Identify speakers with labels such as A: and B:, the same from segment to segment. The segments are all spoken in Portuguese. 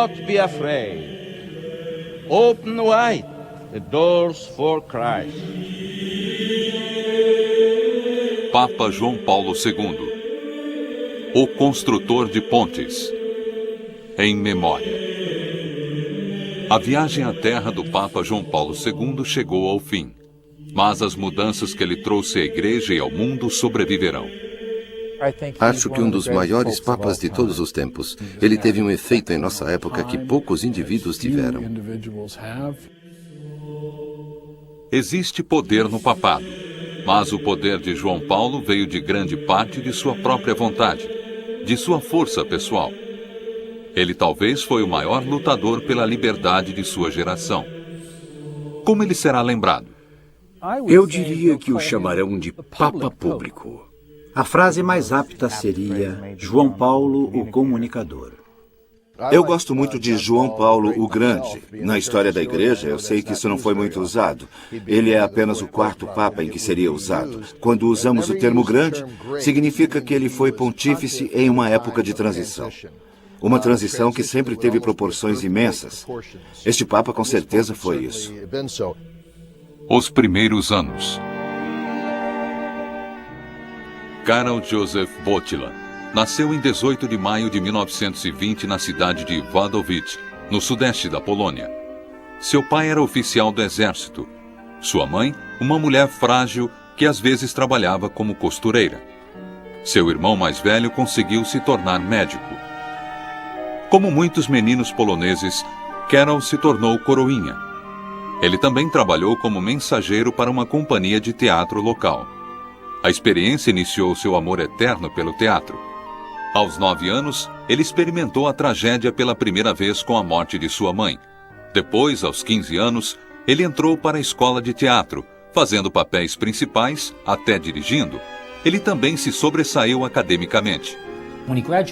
A: not be afraid. Open wide the doors for Christ.
B: Papa João Paulo II, o construtor de pontes, em memória. A viagem à terra do Papa João Paulo II chegou ao fim, mas as mudanças que ele trouxe à Igreja e ao mundo sobreviverão.
C: Acho que um dos maiores papas de todos os tempos. Ele teve um efeito em nossa época que poucos indivíduos tiveram.
B: Existe poder no papado, mas o poder de João Paulo veio de grande parte de sua própria vontade, de sua força pessoal. Ele talvez foi o maior lutador pela liberdade de sua geração. Como ele será lembrado?
D: Eu diria que o chamarão de Papa Público.
E: A frase mais apta seria João Paulo, o Comunicador.
F: Eu gosto muito de João Paulo o Grande. Na história da Igreja, eu sei que isso não foi muito usado. Ele é apenas o quarto Papa em que seria usado. Quando usamos o termo grande, significa que ele foi pontífice em uma época de transição. Uma transição que sempre teve proporções imensas. Este Papa com certeza foi isso.
B: Os primeiros anos. Karol Józef Wojtyła nasceu em 18 de maio de 1920 na cidade de Wadowice, no sudeste da Polônia. Seu pai era oficial do exército. Sua mãe, uma mulher frágil que às vezes trabalhava como costureira. Seu irmão mais velho conseguiu se tornar médico. Como muitos meninos poloneses, Karol se tornou coroinha. Ele também trabalhou como mensageiro para uma companhia de teatro local. A experiência iniciou seu amor eterno pelo teatro. Aos 9 anos, ele experimentou a tragédia pela primeira vez com a morte de sua mãe. Depois, aos 15 anos, ele entrou para a escola de teatro, fazendo papéis principais, até dirigindo. Ele também se sobressaiu academicamente.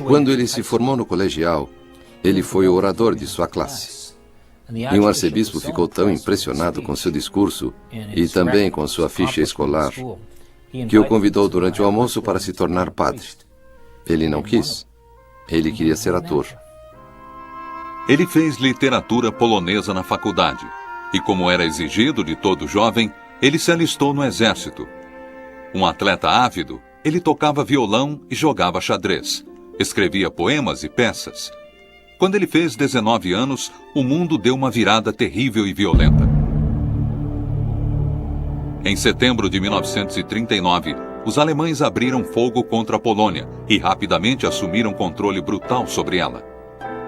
C: Quando ele se formou no colegial, ele foi o orador de sua classe. E um arcebispo ficou tão impressionado com seu discurso e também com sua ficha escolar que o convidou durante o almoço para se tornar padre. Ele não quis. Ele queria ser ator.
B: Ele fez literatura polonesa na faculdade e, como era exigido de todo jovem, ele se alistou no exército. Um atleta ávido, ele tocava violão e jogava xadrez. Escrevia poemas e peças. Quando ele fez 19 anos, o mundo deu uma virada terrível e violenta. Em setembro de 1939, os alemães abriram fogo contra a Polônia e rapidamente assumiram controle brutal sobre ela.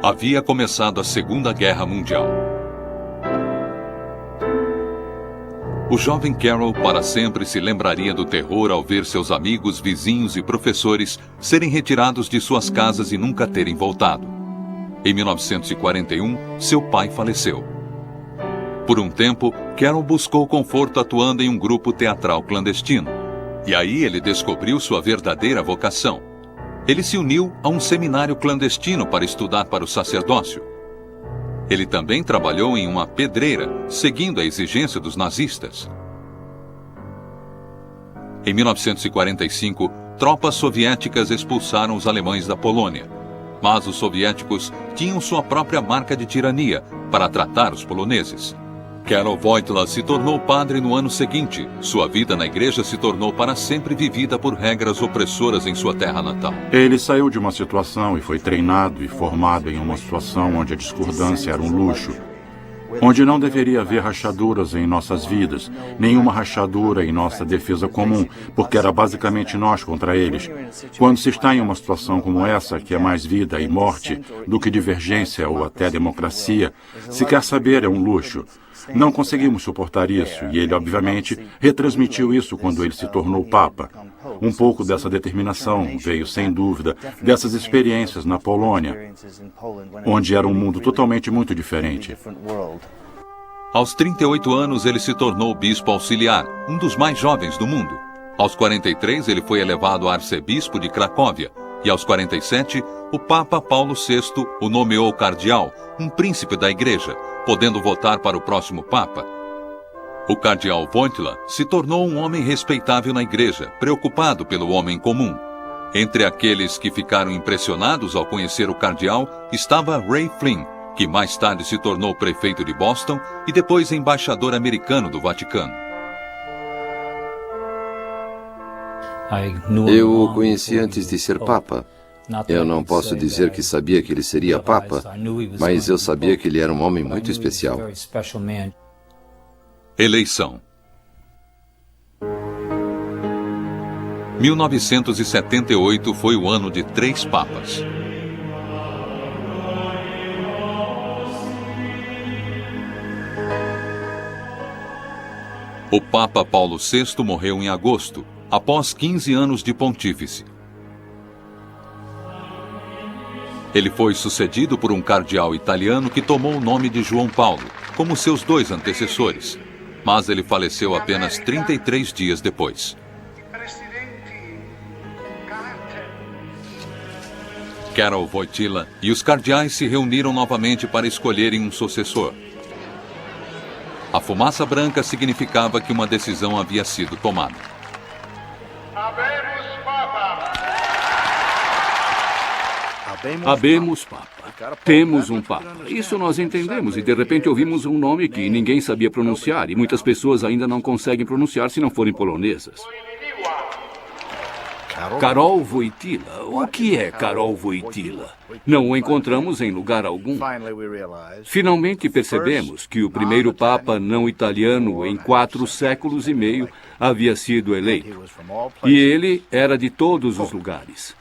B: Havia começado a Segunda Guerra Mundial. O jovem Karol para sempre se lembraria do terror ao ver seus amigos, vizinhos e professores serem retirados de suas casas e nunca terem voltado. Em 1941, seu pai faleceu. Por um tempo, Karol buscou conforto atuando em um grupo teatral clandestino. E aí ele descobriu sua verdadeira vocação. Ele se uniu a um seminário clandestino para estudar para o sacerdócio. Ele também trabalhou em uma pedreira, seguindo a exigência dos nazistas. Em 1945, tropas soviéticas expulsaram os alemães da Polônia. Mas os soviéticos tinham sua própria marca de tirania para tratar os poloneses. Karol Wojtyła se tornou padre no ano seguinte. Sua vida na igreja se tornou para sempre vivida por regras opressoras em sua terra natal.
G: Ele saiu de uma situação e foi treinado e formado em uma situação onde a discordância era um luxo, onde não deveria haver rachaduras em nossas vidas, nenhuma rachadura em nossa defesa comum, porque era basicamente nós contra eles. Quando se está em uma situação como essa, que é mais vida e morte do que divergência ou até democracia, se quer saber é um luxo. Não conseguimos suportar isso, e ele, obviamente, retransmitiu isso quando ele se tornou Papa. Um pouco dessa determinação veio, sem dúvida, dessas experiências na Polônia, onde era um mundo totalmente muito diferente.
B: Aos 38 anos, ele se tornou bispo auxiliar, um dos mais jovens do mundo. Aos 43, ele foi elevado a arcebispo de Cracóvia. E aos 47, o Papa Paulo VI o nomeou cardeal, um príncipe da igreja, podendo votar para o próximo Papa. O cardeal Wojtyła se tornou um homem respeitável na igreja, preocupado pelo homem comum. Entre aqueles que ficaram impressionados ao conhecer o cardeal estava Ray Flynn, que mais tarde se tornou prefeito de Boston e depois embaixador americano do Vaticano.
C: Eu o conheci antes de ser Papa. Eu não posso dizer que sabia que ele seria Papa, mas eu sabia que ele era um homem muito especial.
B: Eleição. 1978 foi o ano de 3 papas. O Papa Paulo VI morreu em agosto, após 15 anos de pontífice. Ele foi sucedido por um cardeal italiano que tomou o nome de João Paulo, como seus 2 antecessores, mas ele faleceu apenas 33 dias depois. Karol Wojtyła e os cardeais se reuniram novamente para escolherem um sucessor. A fumaça branca significava que uma decisão havia sido tomada.
D: Habemos Papa. Temos um Papa. Isso nós entendemos e de repente ouvimos um nome que ninguém sabia pronunciar e muitas pessoas ainda não conseguem pronunciar se não forem polonesas. Karol Wojtyła. O que é Karol Wojtyła? Não o encontramos em lugar algum. Finalmente percebemos que o primeiro Papa não italiano em 4 séculos e meio havia sido eleito. E ele era de todos os lugares.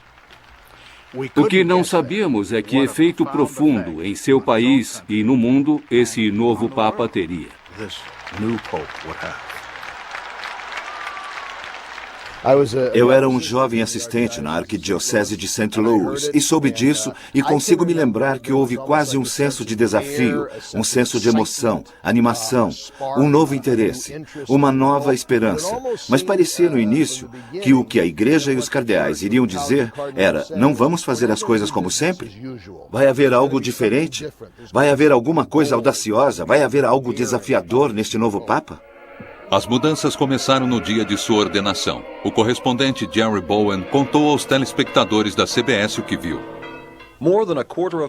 D: O que não sabíamos é que efeito profundo em seu país e no mundo esse novo Papa teria.
F: Eu era um jovem assistente na Arquidiocese de St. Louis e soube disso e consigo me lembrar que houve quase um senso de desafio, um senso de emoção, animação, um novo interesse, uma nova esperança. Mas parecia no início que o que a igreja e os cardeais iriam dizer era: não vamos fazer as coisas como sempre? Vai haver algo diferente? Vai haver alguma coisa audaciosa? Vai haver algo desafiador neste novo Papa?
B: As mudanças começaram no dia de sua ordenação. O correspondente Jerry Bowen contou aos telespectadores da CBS o que viu.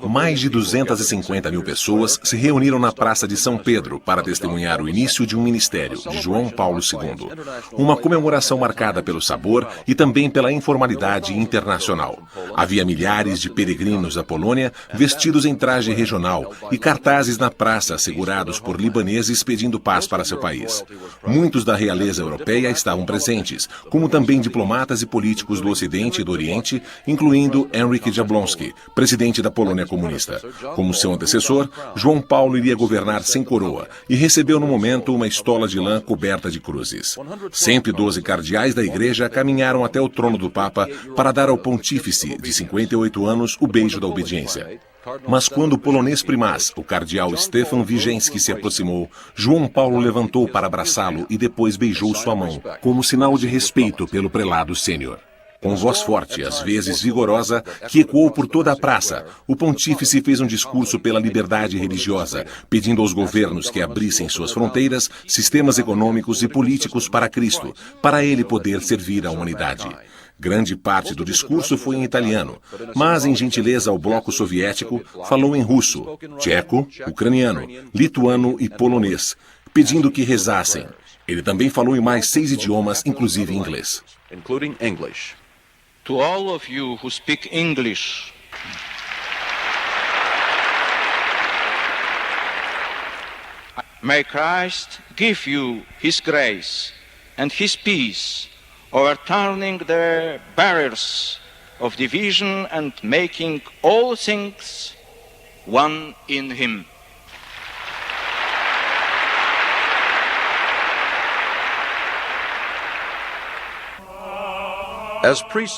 H: Mais de 250 mil pessoas se reuniram na Praça de São Pedro para testemunhar o início de um ministério de João Paulo II. Uma comemoração marcada pelo sabor e também pela informalidade internacional. Havia milhares de peregrinos da Polônia vestidos em traje regional e cartazes na praça segurados por libaneses pedindo paz para seu país. Muitos da realeza europeia estavam presentes, como também diplomatas e políticos do Ocidente e do Oriente, incluindo Henryk Jablonski, presidente da Polônia comunista. Como seu antecessor, João Paulo iria governar sem coroa e recebeu no momento uma estola de lã coberta de cruzes. 112 cardeais da igreja caminharam até o trono do Papa para dar ao pontífice, de 58 anos, o beijo da obediência. Mas quando o polonês primaz, o cardeal Stefan Wyszynski, se aproximou, João Paulo levantou para abraçá-lo e depois beijou sua mão, como sinal de respeito pelo prelado sênior. Com voz forte, às vezes vigorosa, que ecoou por toda a praça, o pontífice fez um discurso pela liberdade religiosa, pedindo aos governos que abrissem suas fronteiras, sistemas econômicos e políticos para Cristo, para ele poder servir à humanidade. Grande parte do discurso foi em italiano, mas, em gentileza ao bloco soviético, falou em russo, tcheco, ucraniano, lituano e polonês, pedindo que rezassem. Ele também falou em mais 6 idiomas, inclusive inglês.
A: To all of you who speak English, may Christ give you His grace and His peace, overturning the barriers of division and making all things one in Him.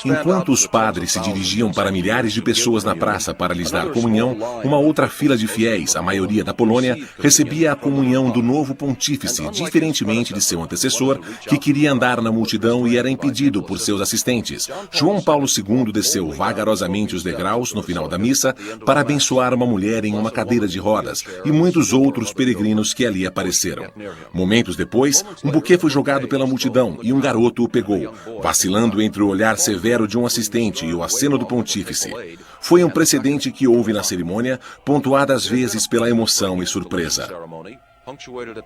H: Enquanto os padres se dirigiam para milhares de pessoas na praça para lhes dar comunhão, uma outra fila de fiéis, a maioria da Polônia, recebia a comunhão do novo pontífice, diferentemente de seu antecessor, que queria andar na multidão e era impedido por seus assistentes. João Paulo II desceu vagarosamente os degraus no final da missa para abençoar uma mulher em uma cadeira de rodas e muitos outros peregrinos que ali apareceram. Momentos depois, um buquê foi jogado pela multidão e um garoto o pegou. Vacilando entre o olhar olhar severo de um assistente e o aceno do pontífice. Foi um precedente que houve na cerimônia, pontuada às vezes pela emoção e surpresa.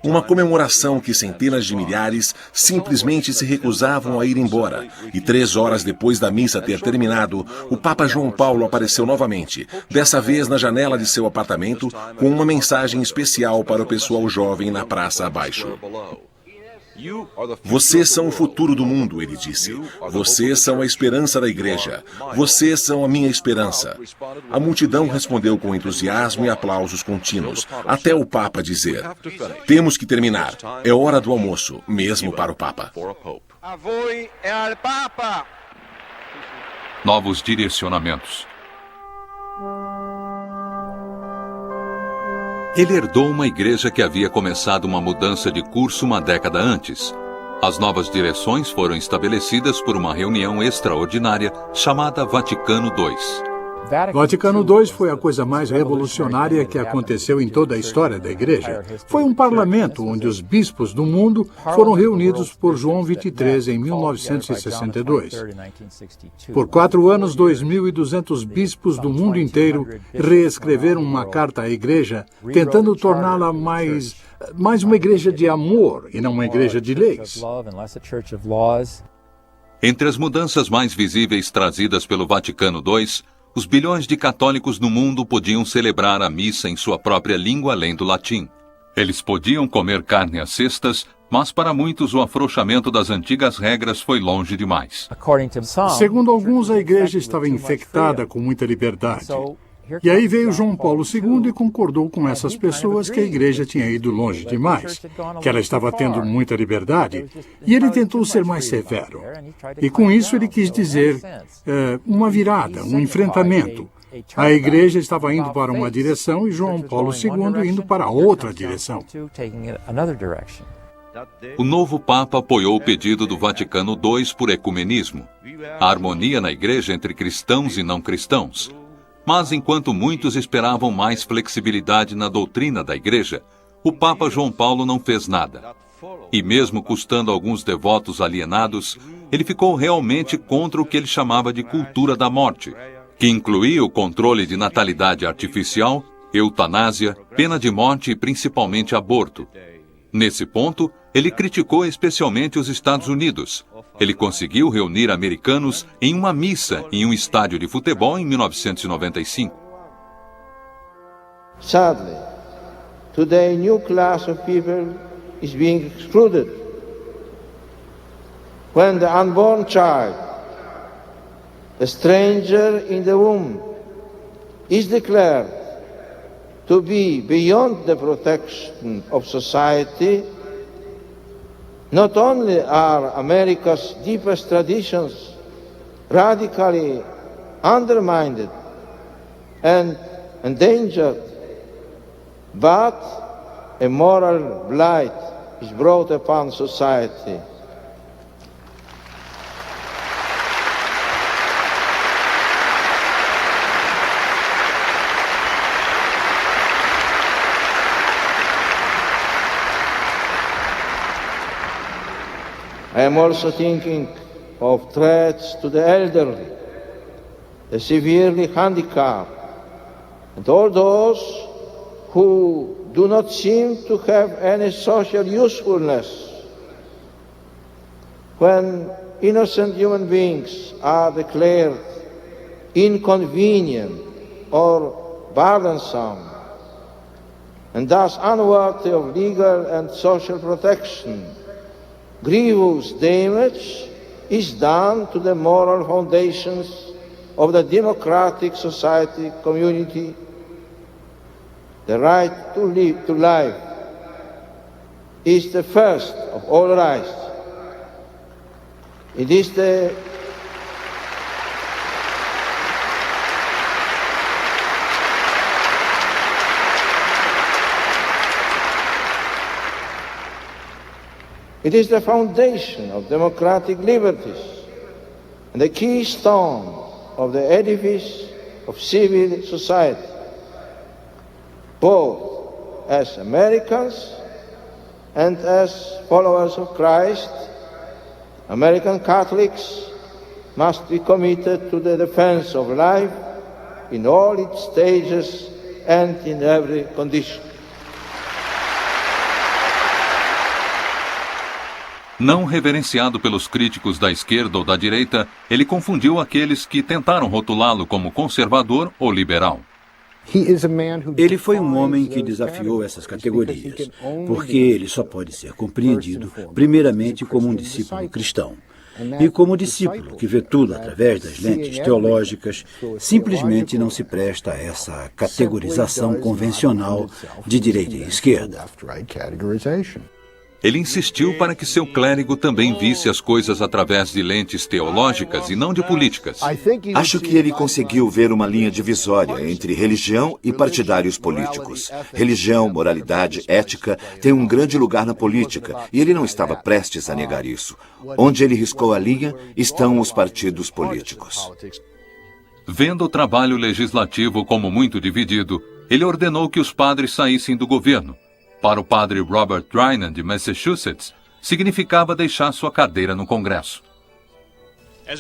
H: Uma comemoração que centenas de milhares simplesmente se recusavam a ir embora. E 3 horas depois da missa ter terminado, o Papa João Paulo apareceu novamente, dessa vez na janela de seu apartamento, com uma mensagem especial para o pessoal jovem na praça abaixo. Vocês são o futuro do mundo, ele disse. Vocês são a esperança da igreja. Vocês são a minha esperança. A multidão respondeu com entusiasmo e aplausos contínuos, até o Papa dizer: temos que terminar. É hora do almoço, mesmo para o Papa.
A: A voi e al Papa.
B: Novos direcionamentos. Ele herdou uma igreja que havia começado uma mudança de curso uma década antes. As novas direções foram estabelecidas por uma reunião extraordinária chamada Vaticano II.
I: Vaticano II foi a coisa mais revolucionária que aconteceu em toda a história da Igreja. Foi um parlamento onde os bispos do mundo foram reunidos por João XXIII em 1962. Por 4 anos, 2.200 bispos do mundo inteiro reescreveram uma carta à Igreja, tentando torná-la mais uma igreja de amor e não uma igreja de leis.
B: Entre as mudanças mais visíveis trazidas pelo Vaticano II, os bilhões de católicos no mundo podiam celebrar a missa em sua própria língua além do latim. Eles podiam comer carne às sextas, mas para muitos o afrouxamento das antigas regras foi longe demais.
I: Segundo alguns, a igreja estava infectada com muita liberdade. E aí veio João Paulo II e concordou com essas pessoas que a igreja tinha ido longe demais, que ela estava tendo muita liberdade, e ele tentou ser mais severo. E com isso ele quis dizer uma virada, um enfrentamento. A igreja estava indo para uma direção e João Paulo II indo para outra direção.
B: O novo Papa apoiou o pedido do Vaticano II por ecumenismo, a harmonia na igreja entre cristãos e não cristãos. Mas enquanto muitos esperavam mais flexibilidade na doutrina da Igreja, o Papa João Paulo não fez nada. E mesmo custando alguns devotos alienados, ele ficou realmente contra o que ele chamava de cultura da morte, que incluía o controle de natalidade artificial, eutanásia, pena de morte e principalmente aborto. Nesse ponto, ele criticou especialmente os Estados Unidos. Ele conseguiu reunir americanos em uma missa em um estádio de futebol em 1995.
J: Sadly, today a new class of people is being excluded. When the unborn child, a stranger in the womb, is declared to be beyond the protection of society, not only are America's deepest traditions radically undermined and endangered, but a moral blight is brought upon society. I am also thinking of threats to the elderly, the severely handicapped, and all those who do not seem to have any social usefulness. When innocent human beings are declared inconvenient or burdensome, and thus unworthy of legal and social protection, grievous damage is done to the moral foundations of the democratic society community. The right to life is the first of all rights. It is the foundation of democratic liberties and the keystone of the edifice of civil society. Both as Americans and as followers of Christ, American Catholics, must be committed to the defense of life in all its stages and in every condition.
B: Não reverenciado pelos críticos da esquerda ou da direita, ele confundiu aqueles que tentaram rotulá-lo como conservador ou liberal.
E: Ele foi um homem que desafiou essas categorias, porque ele só pode ser compreendido primeiramente como um discípulo cristão. E como discípulo que vê tudo através das lentes teológicas, simplesmente não se presta a essa categorização convencional de direita e esquerda.
B: Ele insistiu para que seu clérigo também visse as coisas através de lentes teológicas e não de políticas.
F: Acho que ele conseguiu ver uma linha divisória entre religião e partidários políticos. Religião, moralidade, ética têm um grande lugar na política e ele não estava prestes a negar isso. Onde ele riscou a linha estão os partidos políticos.
B: Vendo o trabalho legislativo como muito dividido, ele ordenou que os padres saíssem do governo. Para o padre Robert Drinan, de Massachusetts, significava deixar sua cadeira no Congresso.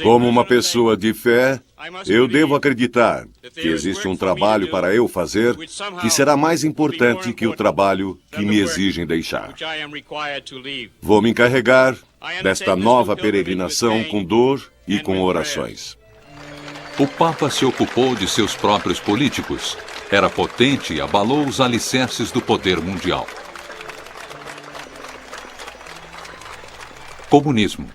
K: Como uma pessoa de fé, eu devo acreditar que existe um trabalho para eu fazer que será mais importante que o trabalho que me exigem deixar. Vou me encarregar desta nova peregrinação com dor e com orações.
B: O Papa se ocupou de seus próprios políticos. Era potente e abalou os alicerces do poder mundial. Comunismo.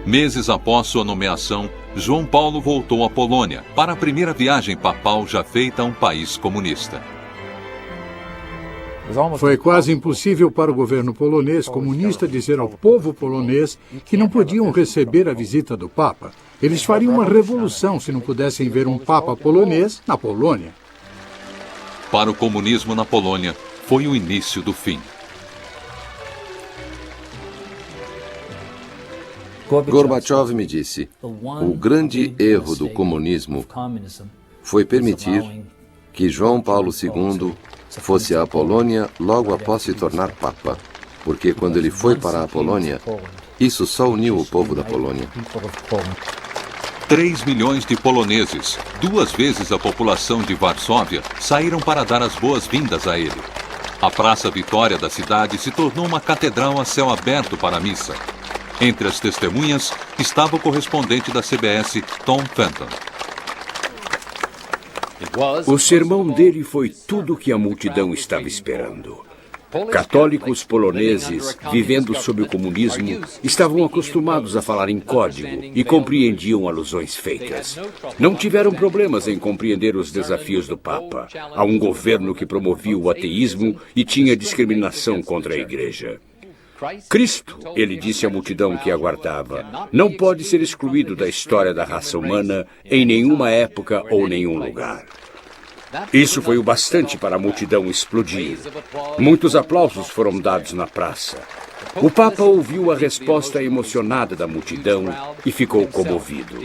B: Meses após sua nomeação, João Paulo voltou à Polônia para a primeira viagem papal já feita a um país comunista.
I: Foi quase impossível para o governo polonês comunista dizer ao povo polonês que não podiam receber a visita do Papa. Eles fariam uma revolução se não pudessem ver um Papa polonês na Polônia.
B: Para o comunismo na Polônia, foi o início do fim.
C: Gorbachev me disse: o grande erro do comunismo foi permitir que João Paulo II fosse à Polônia logo após se tornar Papa, porque quando ele foi para a Polônia, isso só uniu o povo da Polônia.
B: 3 milhões de poloneses, 2 vezes a população de Varsóvia, saíram para dar as boas-vindas a ele. A Praça Vitória da cidade se tornou uma catedral a céu aberto para a missa. Entre as testemunhas estava o correspondente da CBS, Tom Fenton.
D: O sermão dele foi tudo o que a multidão estava esperando. Católicos poloneses, vivendo sob o comunismo, estavam acostumados a falar em código e compreendiam alusões feitas. Não tiveram problemas em compreender os desafios do Papa, a um governo que promovia o ateísmo e tinha discriminação contra a Igreja. Cristo, ele disse à multidão que aguardava, não pode ser excluído da história da raça humana em nenhuma época ou nenhum lugar. Isso foi o bastante para a multidão explodir. Muitos aplausos foram dados na praça. O Papa ouviu a resposta emocionada da multidão e ficou comovido.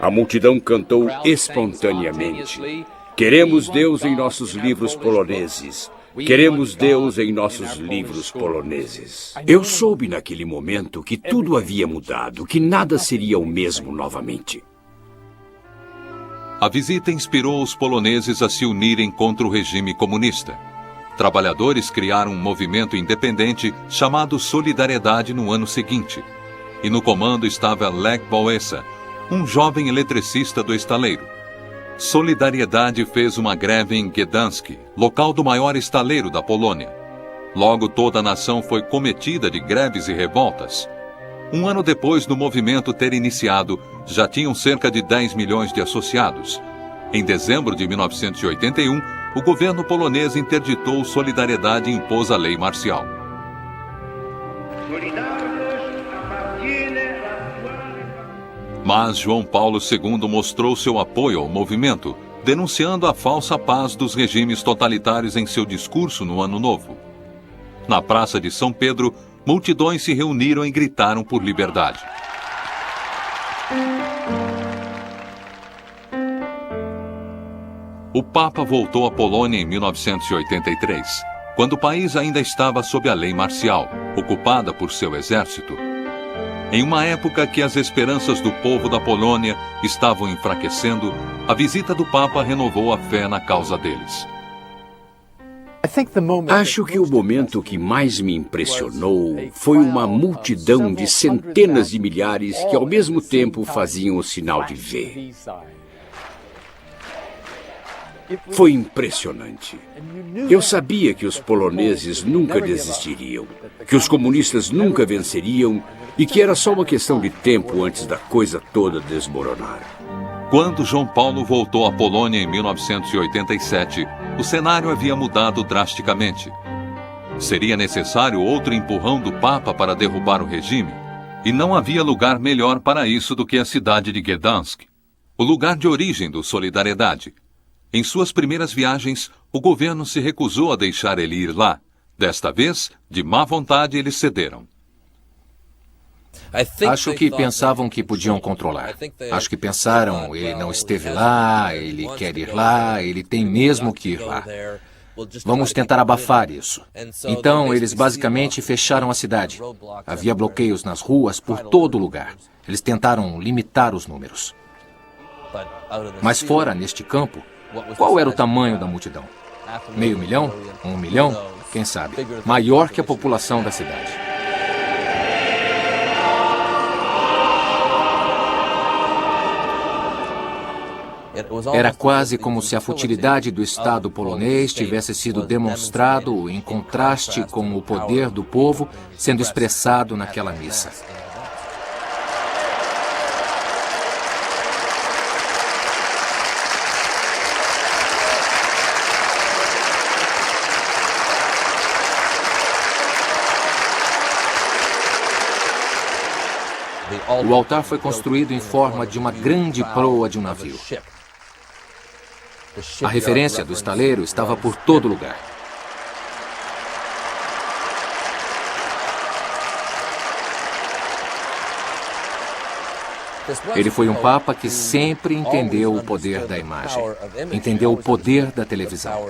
D: A multidão cantou espontaneamente: "Queremos Deus em nossos livros poloneses. Queremos Deus em nossos livros poloneses." Eu soube naquele momento que tudo havia mudado, que nada seria o mesmo novamente.
B: A visita inspirou os poloneses a se unirem contra o regime comunista. Trabalhadores criaram um movimento independente chamado Solidariedade no ano seguinte. E no comando estava Lech Wałęsa, um jovem eletricista do estaleiro. Solidariedade fez uma greve em Gdansk, local do maior estaleiro da Polônia. Logo toda a nação foi cometida de greves e revoltas. Um ano depois do movimento ter iniciado, já tinham cerca de 10 milhões de associados. Em dezembro de 1981, o governo polonês interditou Solidariedade e impôs a lei marcial. Mas João Paulo II mostrou seu apoio ao movimento, denunciando a falsa paz dos regimes totalitários em seu discurso no Ano Novo. Na Praça de São Pedro, multidões se reuniram e gritaram por liberdade. O Papa voltou à Polônia em 1983, quando o país ainda estava sob a lei marcial, ocupada por seu exército. Em uma época que as esperanças do povo da Polônia estavam enfraquecendo, a visita do Papa renovou a fé na causa deles.
L: Acho que o momento que mais me impressionou foi uma multidão de centenas de milhares que ao mesmo tempo faziam o sinal de V. Foi impressionante. Eu sabia que os poloneses nunca desistiriam, que os comunistas nunca venceriam e que era só uma questão de tempo antes da coisa toda desmoronar.
B: Quando João Paulo voltou à Polônia em 1987, o cenário havia mudado drasticamente. Seria necessário outro empurrão do Papa para derrubar o regime, e não havia lugar melhor para isso do que a cidade de Gdansk, o lugar de origem do Solidariedade. Em suas primeiras viagens, o governo se recusou a deixar ele ir lá. Desta vez, de má vontade, eles cederam.
M: Acho que pensavam que podiam controlar. Acho que pensaram, ele não esteve lá, ele quer ir lá, ele tem mesmo que ir lá. Vamos tentar abafar isso. Então, eles basicamente fecharam a cidade. Havia bloqueios nas ruas por todo lugar. Eles tentaram limitar os números. Mas fora, neste campo, qual era o tamanho da multidão? 500 mil? 1 milhão? Quem sabe? Maior que a população da cidade. Era quase como se a futilidade do Estado polonês tivesse sido demonstrado em contraste com o poder do povo sendo expressado naquela missa. O altar foi construído em forma de uma grande proa de um navio. A referência do estaleiro estava por todo lugar. Ele foi um papa que sempre entendeu o poder da imagem, entendeu o poder da televisão.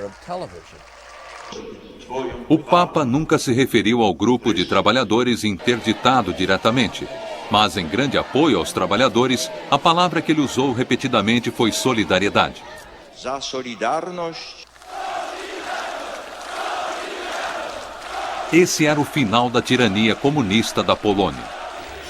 B: O Papa nunca se referiu ao grupo de trabalhadores interditado diretamente, mas em grande apoio aos trabalhadores, a palavra que ele usou repetidamente foi solidariedade. Esse era o final da tirania comunista da Polônia.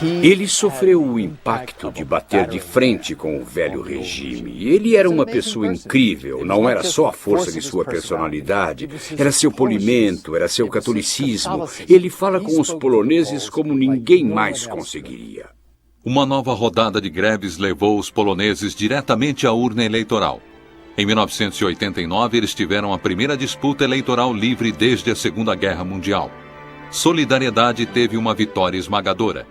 L: Ele sofreu o impacto de bater de frente com o velho regime. Ele era uma pessoa incrível, não era só a força de sua personalidade, era seu polimento, era seu catolicismo. Ele fala com os poloneses como ninguém mais conseguiria.
B: Uma nova rodada de greves levou os poloneses diretamente à urna eleitoral. Em 1989, eles tiveram a primeira disputa eleitoral livre desde a Segunda Guerra Mundial. Solidariedade teve uma vitória esmagadora.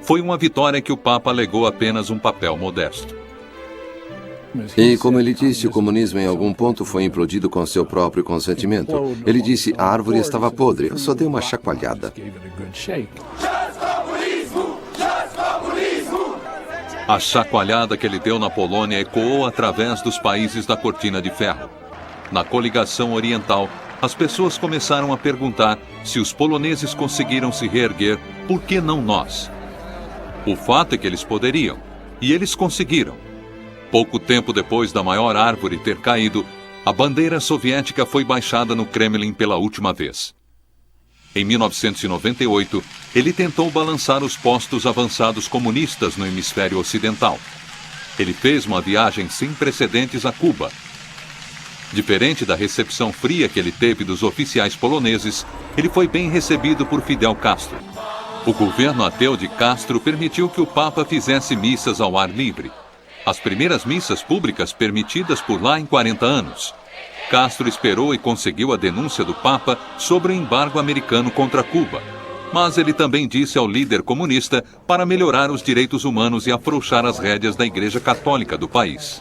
B: Foi uma vitória que o Papa alegou apenas um papel modesto.
C: E, como ele disse, o comunismo em algum ponto foi implodido com seu próprio consentimento. Ele disse, a árvore estava podre, eu só dei uma chacoalhada.
B: A chacoalhada que ele deu na Polônia ecoou através dos países da Cortina de Ferro. Na coligação oriental, as pessoas começaram a perguntar se os poloneses conseguiram se reerguer, por que não nós? O fato é que eles poderiam, e eles conseguiram. Pouco tempo depois da maior árvore ter caído, a bandeira soviética foi baixada no Kremlin pela última vez. Em 1998, ele tentou balançar os postos avançados comunistas no hemisfério ocidental. Ele fez uma viagem sem precedentes a Cuba. Diferente da recepção fria que ele teve dos oficiais poloneses, ele foi bem recebido por Fidel Castro. O governo ateu de Castro permitiu que o Papa fizesse missas ao ar livre. As primeiras missas públicas permitidas por lá em 40 anos. Castro esperou e conseguiu a denúncia do Papa sobre o embargo americano contra Cuba. Mas ele também disse ao líder comunista para melhorar os direitos humanos e afrouxar as rédeas da Igreja Católica do país.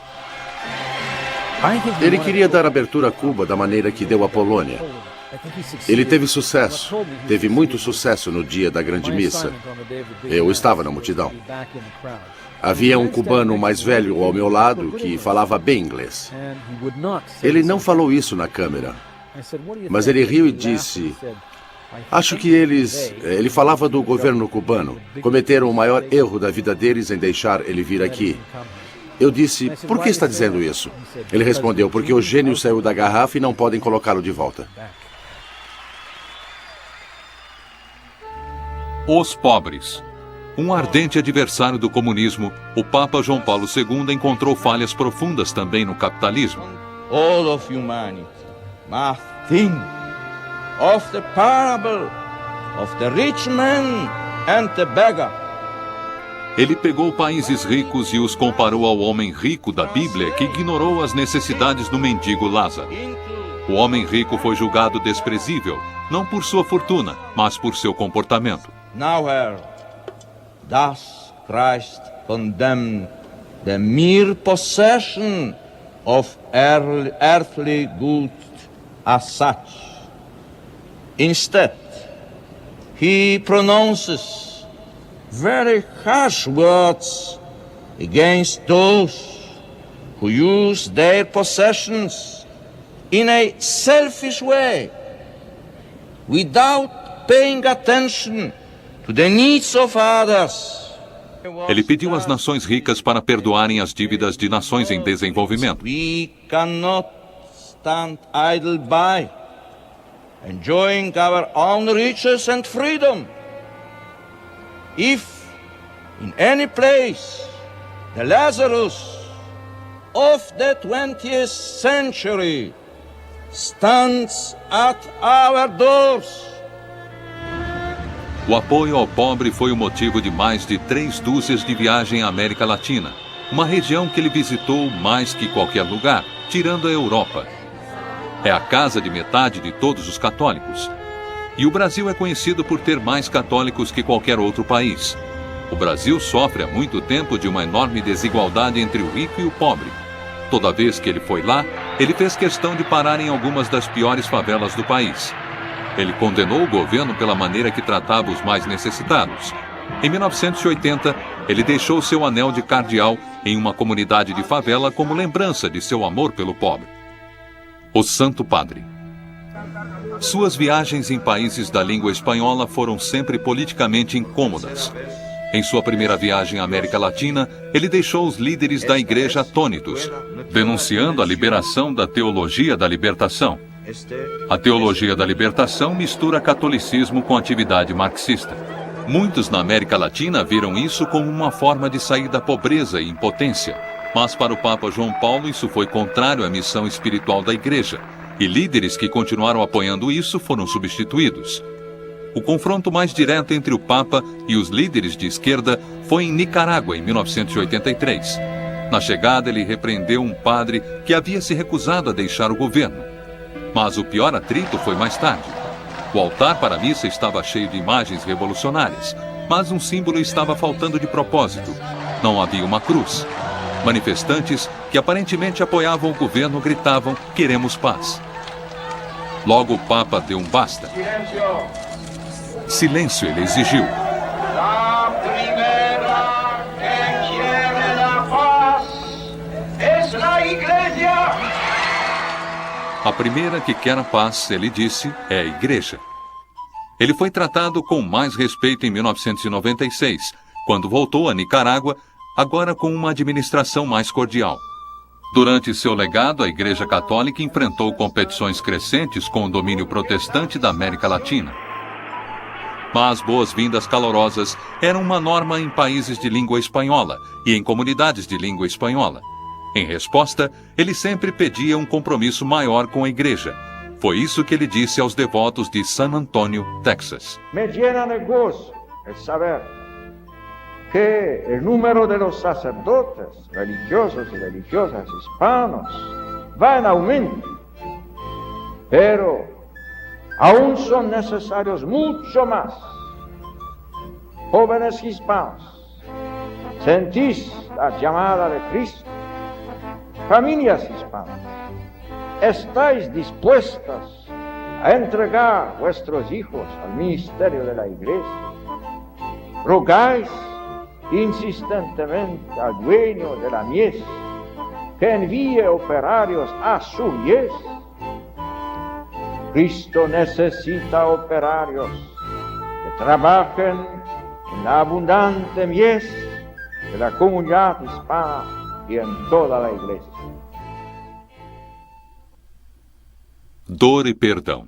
N: Ele queria dar abertura a Cuba da maneira que deu à Polônia. Ele teve sucesso, teve muito sucesso no dia da grande missa. Eu estava na multidão. Havia um cubano mais velho ao meu lado que falava bem inglês. Ele não falou isso na câmera, mas ele riu e disse, Acho que ele falava do governo cubano. Cometeram o maior erro da vida deles em deixar ele vir aqui. Eu disse, por que está dizendo isso? Ele respondeu, porque o gênio saiu da garrafa e não podem colocá-lo de volta.
B: Os pobres. Um ardente adversário do comunismo, o Papa João Paulo II encontrou falhas profundas também no capitalismo.
A: All of humanity must think of the parable of the rich man and the beggar.
B: Ele pegou países ricos e os comparou ao homem rico da Bíblia que ignorou as necessidades do mendigo Lázaro. O homem rico foi julgado desprezível, não por sua fortuna, mas por seu comportamento.
A: Nowhere does Christ condemn the mere possession of earthly goods as such. Instead, he pronounces very harsh words against those who use their possessions in a selfish way, without paying attention to the needs of others.
B: Ele pediu às nações ricas para perdoarem as dívidas de nações em desenvolvimento.
A: We cannot stand idle by, enjoying our own riches and freedom. If in any place the Lazarus of the 20th century stands at our doors.
B: O apoio ao pobre foi o motivo de mais de 3 dúzias de viagem à América Latina, uma região que ele visitou mais que qualquer lugar, tirando a Europa. É a casa de metade de todos os católicos. E o Brasil é conhecido por ter mais católicos que qualquer outro país. O Brasil sofre há muito tempo de uma enorme desigualdade entre o rico e o pobre. Toda vez que ele foi lá, ele fez questão de parar em algumas das piores favelas do país. Ele condenou o governo pela maneira que tratava os mais necessitados. Em 1980, ele deixou seu anel de cardeal em uma comunidade de favela como lembrança de seu amor pelo pobre. O Santo Padre. Suas viagens em países da língua espanhola foram sempre politicamente incômodas. Em sua primeira viagem à América Latina, ele deixou os líderes da igreja atônitos, denunciando a liberação da teologia da libertação. A teologia da libertação mistura catolicismo com atividade marxista. Muitos na América Latina viram isso como uma forma de sair da pobreza e impotência. Mas para o Papa João Paulo isso foi contrário à missão espiritual da igreja, e líderes que continuaram apoiando isso foram substituídos. O confronto mais direto entre o Papa e os líderes de esquerda foi em Nicarágua, em 1983. Na chegada, ele repreendeu um padre que havia se recusado a deixar o governo. Mas o pior atrito foi mais tarde. O altar para a missa estava cheio de imagens revolucionárias, mas um símbolo estava faltando de propósito. Não havia uma cruz. Manifestantes que aparentemente apoiavam o governo gritavam: "Queremos paz". Logo o Papa deu um basta. Silêncio, ele exigiu.
J: La primera que quiere la paz es la Iglesia.
B: A primeira que quer a paz, ele disse, é a igreja. Ele foi tratado com mais respeito em 1996, quando voltou a Nicarágua, agora com uma administração mais cordial. Durante seu legado, a Igreja Católica enfrentou competições crescentes com o domínio protestante da América Latina. Mas boas-vindas calorosas eram uma norma em países de língua espanhola e em comunidades de língua espanhola. Em resposta, ele sempre pedia um compromisso maior com a igreja. Foi isso que ele disse aos devotos de San Antonio, Texas.
J: Me llena de gozo el saber que el número de los sacerdotes, religiosos y religiosas hispanos va en aumento, pero aún son necesarios mucho más. Jóvenes hispanos, ¿sentís la llamada de Cristo? Familias hispanas, ¿estáis dispuestas a entregar vuestros hijos al ministerio de la iglesia? ¿Rogáis insistentemente al dueño de la mies que envíe operarios a su mies? Cristo necesita operarios que trabajen en la abundante mies de la comunidad hispana y en toda la iglesia.
B: Dor e perdão.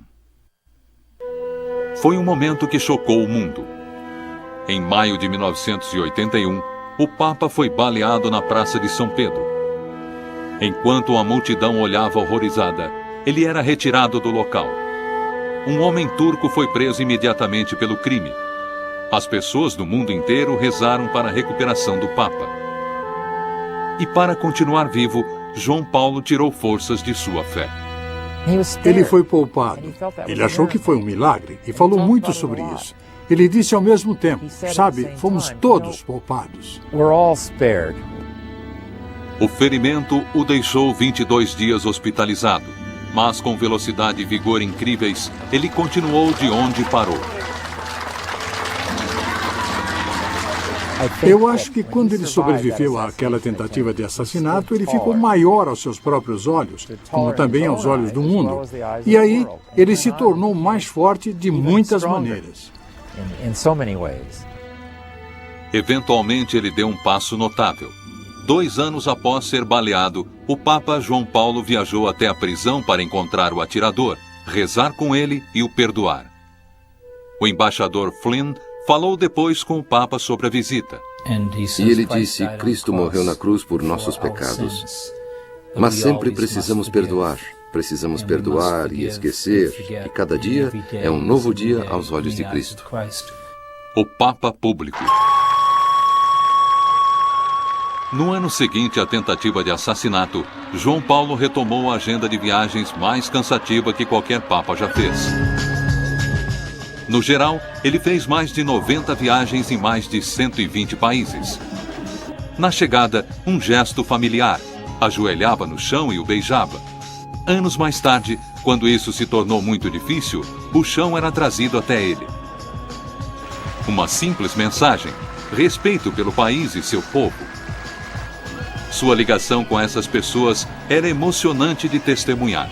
B: Foi um momento que chocou o mundo. Em maio de 1981, o Papa foi baleado na Praça de São Pedro. Enquanto a multidão olhava horrorizada, ele era retirado do local. Um homem turco foi preso imediatamente pelo crime. As pessoas do mundo inteiro rezaram para a recuperação do Papa. E para continuar vivo, João Paulo tirou forças de sua fé.
I: Ele foi poupado. Ele achou que foi um milagre e falou muito sobre isso. Ele disse ao mesmo tempo, sabe, fomos todos poupados.
B: O ferimento o deixou 22 dias hospitalizado, mas com velocidade e vigor incríveis, ele continuou de onde parou.
I: Eu acho que quando ele sobreviveu àquela tentativa de assassinato, ele ficou maior aos seus próprios olhos, como também aos olhos do mundo. E aí, ele se tornou mais forte de muitas maneiras.
B: Eventualmente, ele deu um passo notável. 2 anos após ser baleado, o Papa João Paulo viajou até a prisão para encontrar o atirador, rezar com ele e o perdoar. O embaixador Flynn falou depois com o Papa sobre a visita.
C: E ele disse, Cristo morreu na cruz por nossos pecados. Mas sempre precisamos perdoar. Precisamos perdoar e esquecer. E cada dia é um novo dia aos olhos de Cristo.
B: O Papa Público. No ano seguinte à tentativa de assassinato, João Paulo retomou a agenda de viagens mais cansativa que qualquer Papa já fez. No geral, ele fez mais de 90 viagens em mais de 120 países. Na chegada, um gesto familiar. Ajoelhava no chão e o beijava. Anos mais tarde, quando isso se tornou muito difícil, o chão era trazido até ele. Uma simples mensagem: respeito pelo país e seu povo. Sua ligação com essas pessoas era emocionante de testemunhar.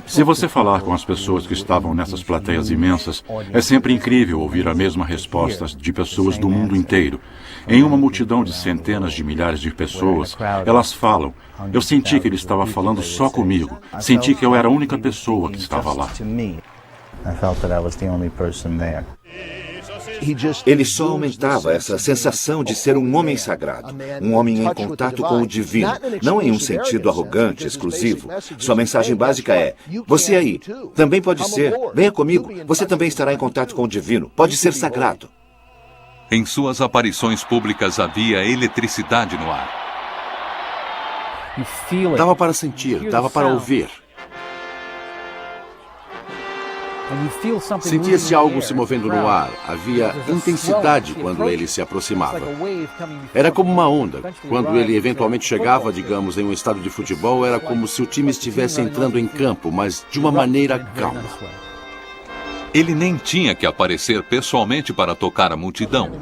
G: Se você falar com as pessoas que estavam nessas plateias imensas, é sempre incrível ouvir a mesma resposta de pessoas do mundo inteiro. Em uma multidão de centenas de milhares de pessoas, elas falam, eu senti que ele estava falando só comigo. Senti que eu era a única pessoa que estava lá.
F: Ele só aumentava essa sensação de ser um homem sagrado, um homem em contato com o divino, não em um sentido arrogante, exclusivo. Sua mensagem básica é, você aí, também pode ser, venha comigo, você também estará em contato com o divino, pode ser sagrado.
B: Em suas aparições públicas havia eletricidade no ar.
N: Dava para sentir, dava para ouvir. Sentia-se algo se movendo no ar. Havia intensidade quando ele se aproximava. Era como uma onda. Quando ele eventualmente chegava, digamos, em um estádio de futebol, era como se o time estivesse entrando em campo, mas de uma maneira calma.
B: Ele nem tinha que aparecer pessoalmente para tocar a multidão.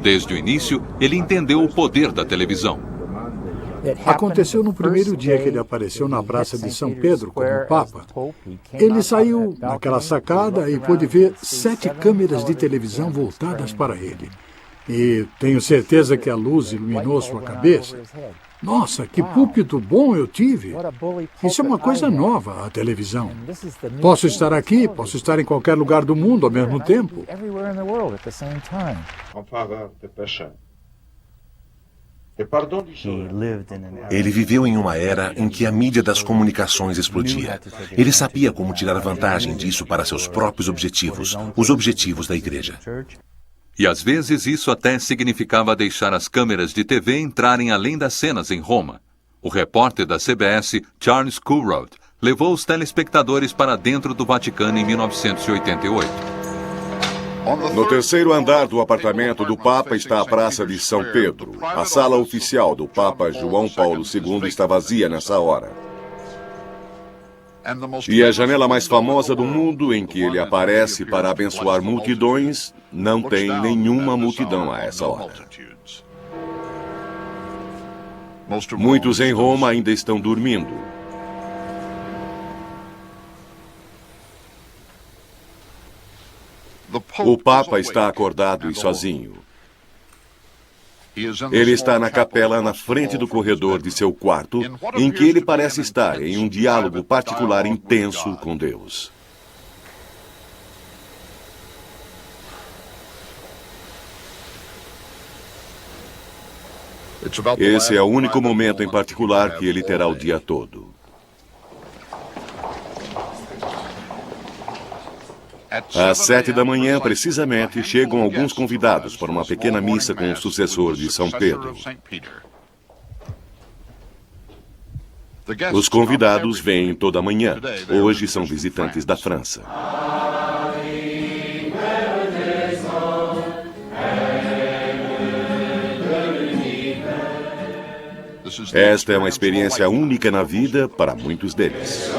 B: Desde o início, ele entendeu o poder da televisão.
I: Aconteceu no primeiro dia que ele apareceu na Praça de São Pedro como Papa. Ele saiu naquela sacada e pôde ver 7 câmeras de televisão voltadas para ele. E tenho certeza que a luz iluminou sua cabeça. Nossa, que púlpito bom eu tive! Isso é uma coisa nova, a televisão. Posso estar aqui, posso estar em qualquer lugar do mundo ao mesmo tempo.
H: Ele viveu em uma era em que a mídia das comunicações explodia. Ele sabia como tirar vantagem disso para seus próprios objetivos, os objetivos da igreja.
B: E às vezes isso até significava deixar as câmeras de TV entrarem além das cenas em Roma. O repórter da CBS, Charles Kuralt, levou os telespectadores para dentro do Vaticano em 1988.
K: No terceiro andar do apartamento do Papa está a Praça de São Pedro. A sala oficial do Papa João Paulo II está vazia nessa hora. E a janela mais famosa do mundo, em que ele aparece para abençoar multidões, não tem nenhuma multidão a essa hora. Muitos em Roma ainda estão dormindo. O Papa está acordado e sozinho. Ele está na capela na frente do corredor de seu quarto, em que ele parece estar em um diálogo particular intenso com Deus. Esse é o único momento em particular que ele terá o dia todo. Às 7 da manhã, precisamente, chegam alguns convidados para uma pequena missa com o sucessor de São Pedro. Os convidados vêm toda manhã. Hoje são visitantes da França. Esta é uma experiência única na vida para muitos deles.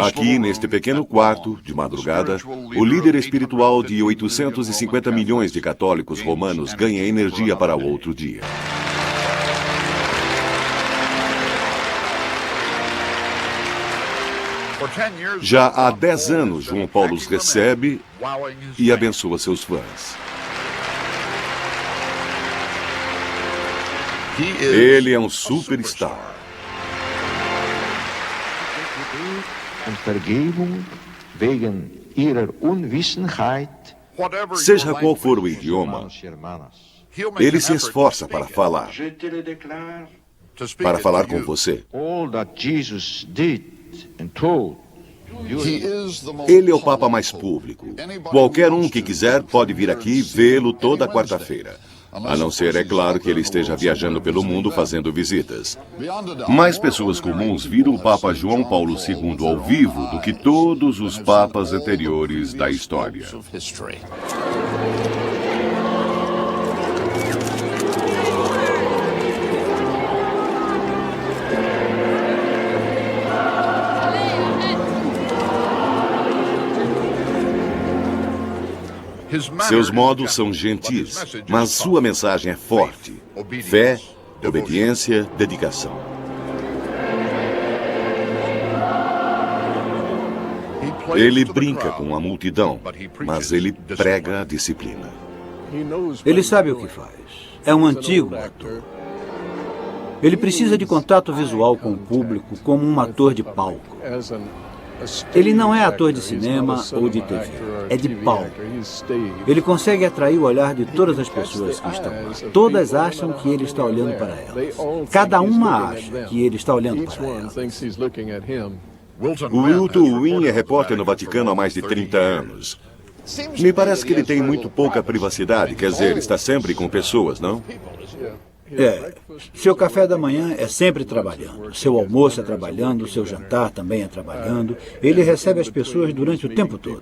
K: Aqui, neste pequeno quarto, de madrugada, o líder espiritual de 850 milhões de católicos romanos ganha energia para o outro dia. Já há 10 anos, João Paulo os recebe e abençoa seus fãs. Ele é um superstar. Seja qual for o idioma, ele se esforça para falar com você. Ele é o Papa mais público. Qualquer um que quiser pode vir aqui vê-lo toda quarta-feira. A não ser, é claro, que ele esteja viajando pelo mundo fazendo visitas. Mais pessoas comuns viram o Papa João Paulo II ao vivo do que todos os papas anteriores da história. Seus modos são gentis, mas sua mensagem é forte. Fé, obediência, dedicação. Ele brinca com a multidão, mas ele prega a disciplina.
E: Ele sabe o que faz. É um antigo ator. Ele precisa de contato visual com o público como um ator de palco. Ele não é ator de cinema ou de TV, é de palco. Ele consegue atrair o olhar de todas as pessoas que estão lá. Todas acham que ele está olhando para elas. Cada uma acha que ele está olhando para elas.
K: O Wilton Wynn é repórter no Vaticano há mais de 30 anos. Me parece que ele tem muito pouca privacidade, quer dizer, ele está sempre com pessoas, não?
E: Seu café da manhã é sempre trabalhando, seu almoço é trabalhando, seu jantar também é trabalhando. Ele recebe as pessoas durante o tempo todo.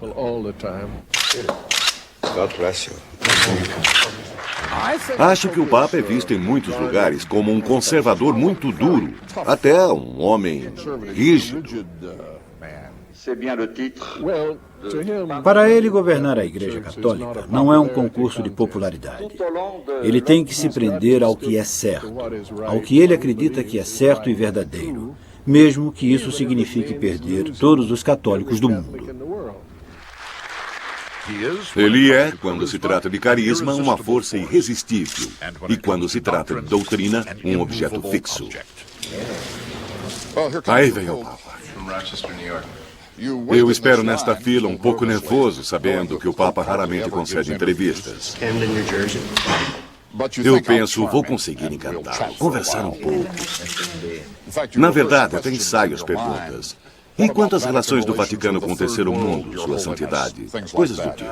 K: Acho que o Papa é visto em muitos lugares como um conservador muito duro, até um homem rígido.
E: Para ele, governar a Igreja Católica não é um concurso de popularidade. Ele tem que se prender ao que é certo, ao que ele acredita que é certo e verdadeiro, mesmo que isso signifique perder todos os católicos do mundo.
K: Ele é, quando se trata de carisma, uma força irresistível, e quando se trata de doutrina, um objeto fixo. Aí vem o Papa. Eu espero nesta fila um pouco nervoso, sabendo que o Papa raramente concede entrevistas. Eu penso, vou conseguir encantá-lo, conversar um pouco. Na verdade, até ensaio as perguntas. E quantas relações do Vaticano com o terceiro mundo, Sua Santidade? Coisas do tipo.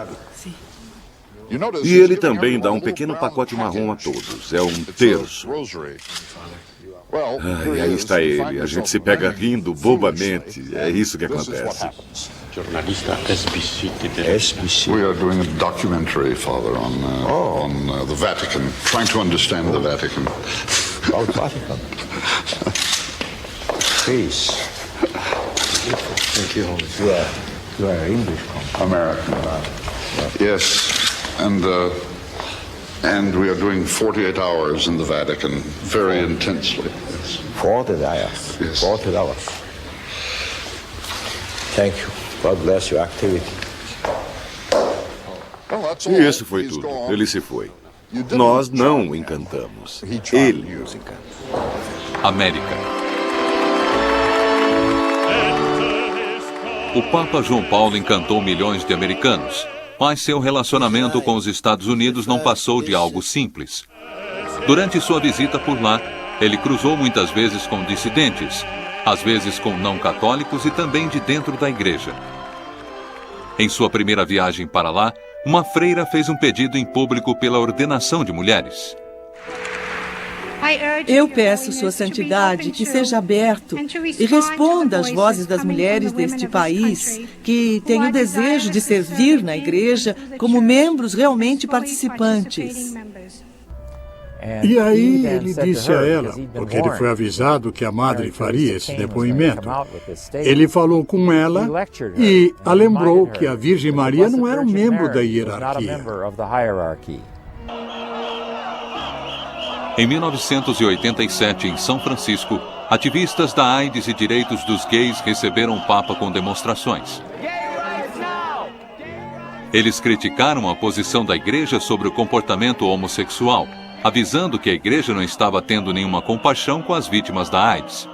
K: E ele também dá um pequeno pacote marrom a todos. É um terço. E aí está ele. A gente se pega rindo bobamente. É isso que acontece.
O: Jornalista SBC.
P: We are doing a documentary, Father, on the Vatican, trying to understand the Vatican.
J: About Vatican. Peace. Thank you. You are English.
P: American. Yes, and we are doing 48 hours in the Vatican, very intensely. Yes.
J: 40 hours.
P: Yes.
J: 40 hours. Thank you. God bless your activity.
K: E isso foi tudo. Ele se foi. Nós não o encantamos. Ele nos encanta.
B: América. O Papa João Paulo encantou milhões de americanos, mas seu relacionamento com os Estados Unidos não passou de algo simples. Durante sua visita por lá, ele cruzou muitas vezes com dissidentes, às vezes com não católicos e também de dentro da igreja. Em sua primeira viagem para lá, uma freira fez um pedido em público pela ordenação de mulheres.
Q: Eu peço, Sua Santidade, que seja aberto e responda às vozes das mulheres deste país que têm o desejo de servir na igreja como membros realmente participantes.
I: E aí ele disse a ela, porque ele foi avisado que a madre faria esse depoimento, ele falou com ela e a lembrou que a Virgem Maria não era um membro da hierarquia.
B: Em 1987, em São Francisco, ativistas da AIDS e direitos dos gays receberam o Papa com demonstrações. Eles criticaram a posição da igreja sobre o comportamento homossexual, avisando que a igreja não estava tendo nenhuma compaixão com as vítimas da AIDS.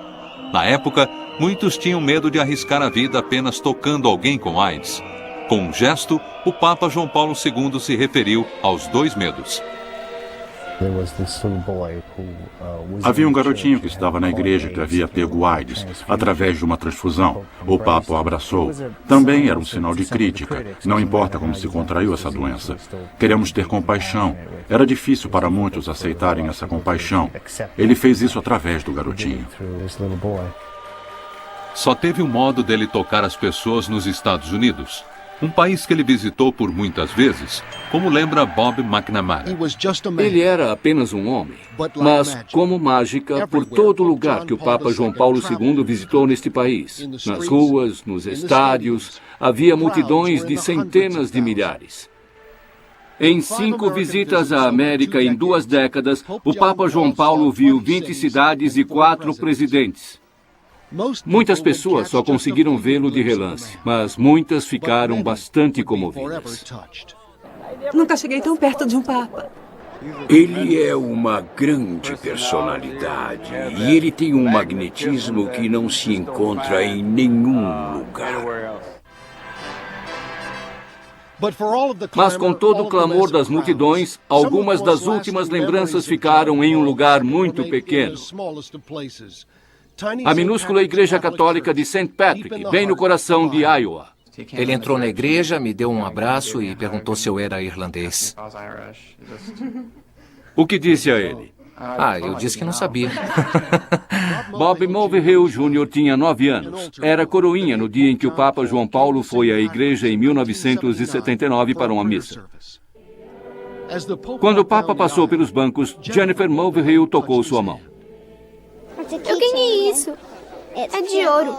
B: Na época, muitos tinham medo de arriscar a vida apenas tocando alguém com AIDS. Com um gesto, o Papa João Paulo II se referiu aos dois medos.
G: Havia um garotinho que estava na igreja que havia pego AIDS através de uma transfusão. O Papa o abraçou. Também era um sinal de crítica. Não importa como se contraiu essa doença. Queremos ter compaixão. Era difícil para muitos aceitarem essa compaixão. Ele fez isso através do garotinho.
B: Só teve um modo dele tocar as pessoas nos Estados Unidos, um país que ele visitou por muitas vezes, como lembra Bob McNamara.
D: Ele era apenas um homem, mas, como mágica, por todo lugar que o Papa João Paulo II visitou neste país, nas ruas, nos estádios, havia multidões de centenas de milhares. Em 5 visitas à América em 2 décadas, o Papa João Paulo viu 20 cidades e 4 presidentes. Muitas pessoas só conseguiram vê-lo de relance, mas muitas ficaram bastante comovidas.
Q: Nunca cheguei tão perto de um papa.
L: Ele é uma grande personalidade e ele tem um magnetismo que não se encontra em nenhum lugar.
D: Mas com todo o clamor das multidões, algumas das últimas lembranças ficaram em um lugar muito pequeno. A minúscula Igreja Católica de St. Patrick, bem no coração de Iowa.
M: Ele entrou na igreja, me deu um abraço e perguntou se eu era irlandês.
D: O que disse a ele?
M: Eu disse que não sabia.
D: Bob Mulvihill Jr. tinha 9 anos. Era coroinha no dia em que o Papa João Paulo foi à igreja em 1979 para uma missa. Quando o Papa passou pelos bancos, Jennifer Mulvihill tocou sua mão.
R: Eu ganhei isso. É de ouro.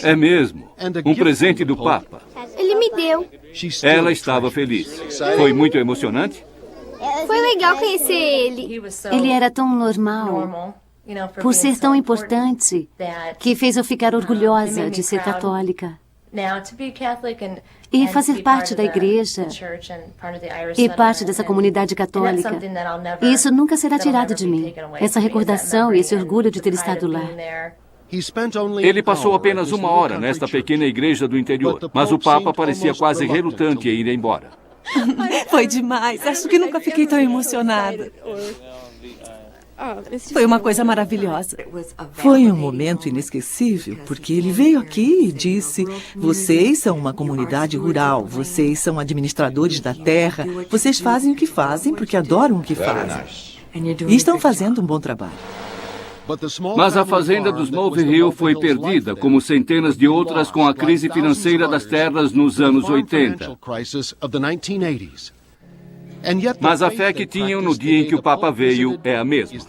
D: É mesmo. Um presente do Papa.
R: Ele me deu.
D: Ela estava feliz. Foi muito emocionante?
R: Foi legal conhecer ele.
S: Ele era tão normal, por ser tão importante, que fez eu ficar orgulhosa de ser católica. E fazer parte da igreja e parte dessa comunidade católica. Isso nunca será tirado de mim. Essa recordação e esse orgulho de ter estado lá.
D: Ele passou apenas 1 hora nesta pequena igreja do interior, mas o Papa parecia quase relutante em ir embora.
Q: Foi demais. Acho que nunca fiquei tão emocionada. Foi uma coisa maravilhosa. Foi um momento inesquecível, porque ele veio aqui e disse: vocês são uma comunidade rural, vocês são administradores da terra, vocês fazem o que fazem porque adoram o que fazem. E estão fazendo um bom trabalho.
D: Mas a fazenda dos Mulvey Hill foi perdida, como centenas de outras com a crise financeira das terras nos anos 80. Mas a fé que tinham no dia em que o Papa veio é a mesma.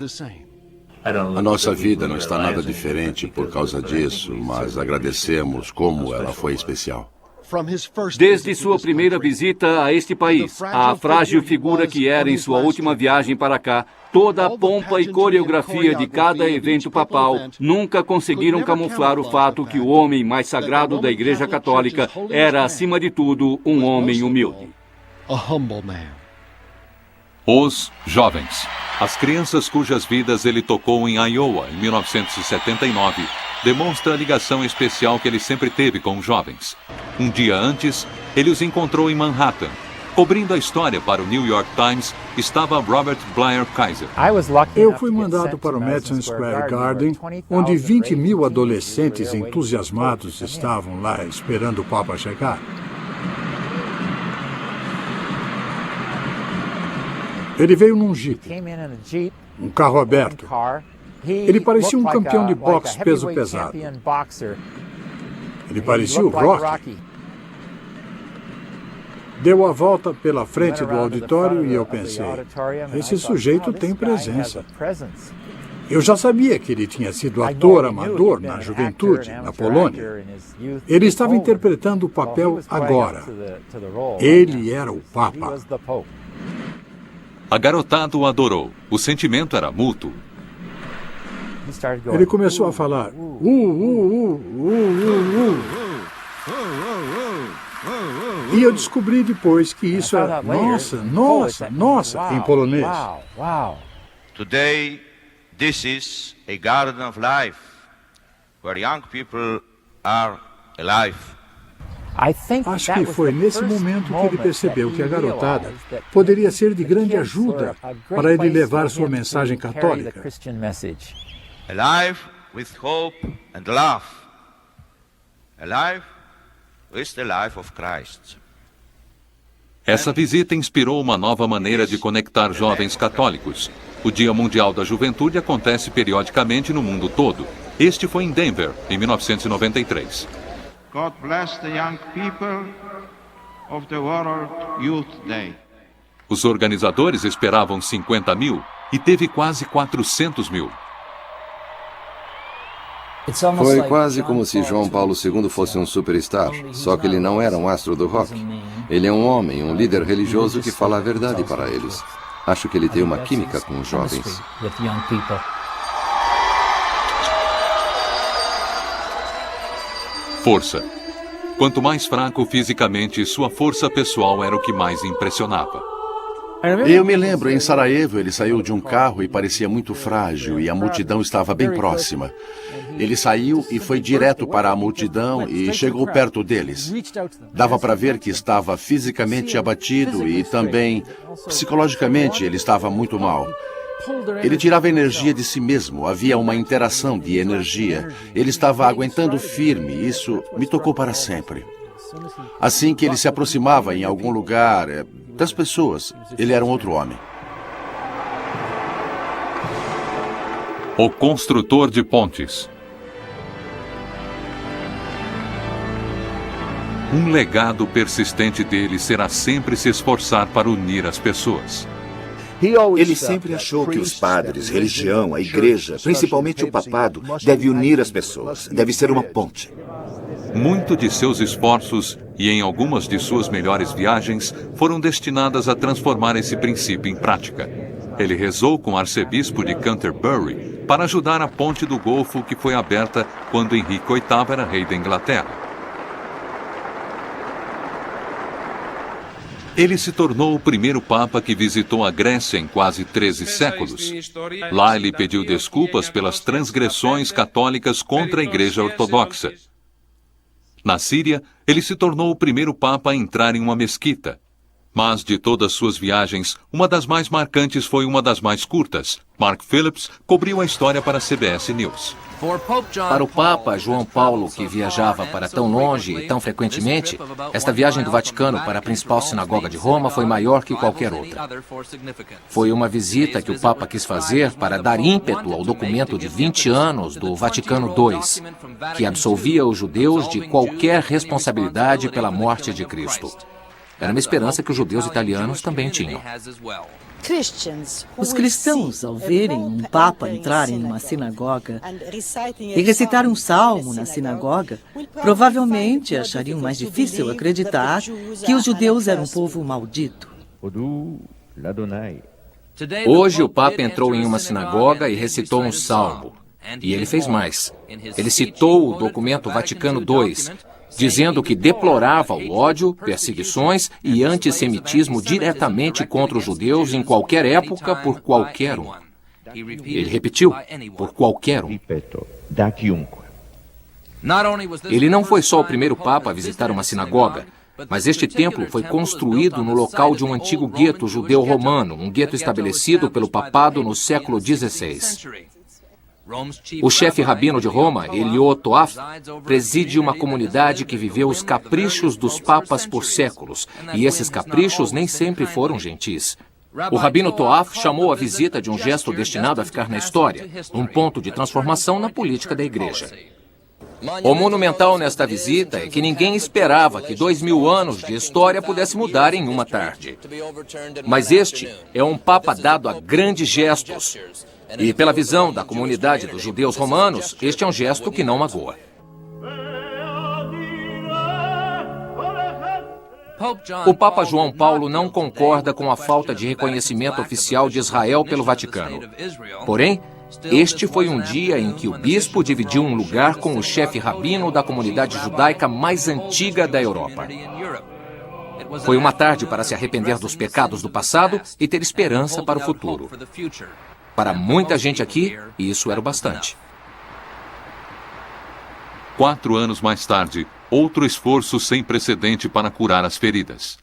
N: A nossa vida não está nada diferente por causa disso, mas agradecemos como ela foi especial.
D: Desde sua primeira visita a este país, a frágil figura que era em sua última viagem para cá, toda a pompa e coreografia de cada evento papal nunca conseguiram camuflar o fato que o homem mais sagrado da Igreja Católica era, acima de tudo, um homem humilde.
B: Os jovens. As crianças cujas vidas ele tocou em Iowa em 1979 demonstra a ligação especial que ele sempre teve com os jovens. Um dia antes, ele os encontrou em Manhattan. Cobrindo a história para o New York Times estava Robert Blair Kaiser.
I: Eu fui mandado para o Madison Square Garden, onde 20.000 adolescentes entusiasmados estavam lá esperando o Papa chegar. Ele veio num Jeep, um carro aberto. Ele parecia um campeão de boxe peso pesado. Ele parecia o Rocky. Deu a volta pela frente do auditório e eu pensei, esse sujeito tem presença. Eu já sabia que ele tinha sido ator amador na juventude, na Polônia. Ele estava interpretando o papel agora. Ele era o Papa.
B: A garotada o adorou. O sentimento era mútuo.
I: Ele começou a falar, E eu descobri depois que isso era nossa, em polonês.
A: Today, this is a garden of life, where young people are alive.
I: Acho que foi nesse momento que ele percebeu que a garotada poderia ser de grande ajuda para ele levar sua mensagem católica.
A: Alive with hope and love. Alive with the life of Christ.
B: Essa visita inspirou uma nova maneira de conectar jovens católicos. O Dia Mundial da Juventude acontece periodicamente no mundo todo. Este foi em Denver, em 1993.
J: God bless the young people of the World Youth Day.
B: Os organizadores esperavam 50.000 e teve quase 400.000.
C: Foi quase como se João Paulo II fosse um superstar, só que ele não era um astro do rock. Ele é um homem, um líder religioso que fala a verdade para eles. Acho que ele tem uma química com os jovens.
B: Força. Quanto mais fraco fisicamente, sua força pessoal era o que mais impressionava.
N: Eu me lembro, em Sarajevo, ele saiu de um carro e parecia muito frágil e a multidão estava bem próxima. Ele saiu e foi direto para a multidão e chegou perto deles. Dava para ver que estava fisicamente abatido e também, psicologicamente, ele estava muito mal. Ele tirava energia de si mesmo, havia uma interação de energia. Ele estava aguentando firme, isso me tocou para sempre. Assim que ele se aproximava em algum lugar das pessoas, ele era um outro homem.
B: O construtor de pontes. Um legado persistente dele será sempre se esforçar para unir as pessoas.
F: Ele sempre achou que os padres, religião, a igreja, principalmente o papado, deve unir as pessoas, deve ser uma ponte.
B: Muito de seus esforços e em algumas de suas melhores viagens foram destinadas a transformar esse princípio em prática. Ele rezou com o arcebispo de Canterbury para ajudar a ponte do Golfo que foi aberta quando Henrique VIII era rei da Inglaterra. Ele se tornou o primeiro Papa que visitou a Grécia em quase 13 séculos. Lá ele pediu desculpas pelas transgressões católicas contra a Igreja Ortodoxa. Na Síria, ele se tornou o primeiro Papa a entrar em uma mesquita. Mas de todas suas viagens, uma das mais marcantes foi uma das mais curtas. Mark Phillips cobriu a história para a CBS News.
M: Para o Papa João Paulo, que viajava para tão longe e tão frequentemente, esta viagem do Vaticano para a principal sinagoga de Roma foi maior que qualquer outra. Foi uma visita que o Papa quis fazer para dar ímpeto ao documento de 20 anos do Vaticano II, que absolvia os judeus de qualquer responsabilidade pela morte de Cristo. Era uma esperança que os judeus italianos também tinham.
Q: Os cristãos, ao verem um papa entrar em uma sinagoga e recitar um salmo na sinagoga, provavelmente achariam mais difícil acreditar que os judeus eram um povo maldito.
M: Hoje o Papa entrou em uma sinagoga e recitou um salmo. E ele fez mais. Ele citou o documento Vaticano II, dizendo que deplorava o ódio, perseguições e antissemitismo diretamente contra os judeus em qualquer época por qualquer um. Ele repetiu, por qualquer um. Ele não foi só o primeiro Papa a visitar uma sinagoga, mas este templo foi construído no local de um antigo gueto judeu romano, um gueto estabelecido pelo papado no século XVI. O chefe rabino de Roma, Elio Toaf, preside uma comunidade que viveu os caprichos dos papas por séculos, e esses caprichos nem sempre foram gentis. O rabino Toaf chamou a visita de um gesto destinado a ficar na história, um ponto de transformação na política da igreja. O monumental nesta visita é que ninguém esperava que 2000 anos de história pudesse mudar em uma tarde. Mas este é um papa dado a grandes gestos. E pela visão da comunidade dos judeus romanos, este é um gesto que não magoa. O Papa João Paulo não concorda com a falta de reconhecimento oficial de Israel pelo Vaticano. Porém, este foi um dia em que o bispo dividiu um lugar com o chefe rabino da comunidade judaica mais antiga da Europa. Foi uma tarde para se arrepender dos pecados do passado e ter esperança para o futuro. Para muita gente aqui, isso era o bastante.
B: 4 anos mais tarde, outro esforço sem precedente para curar as feridas.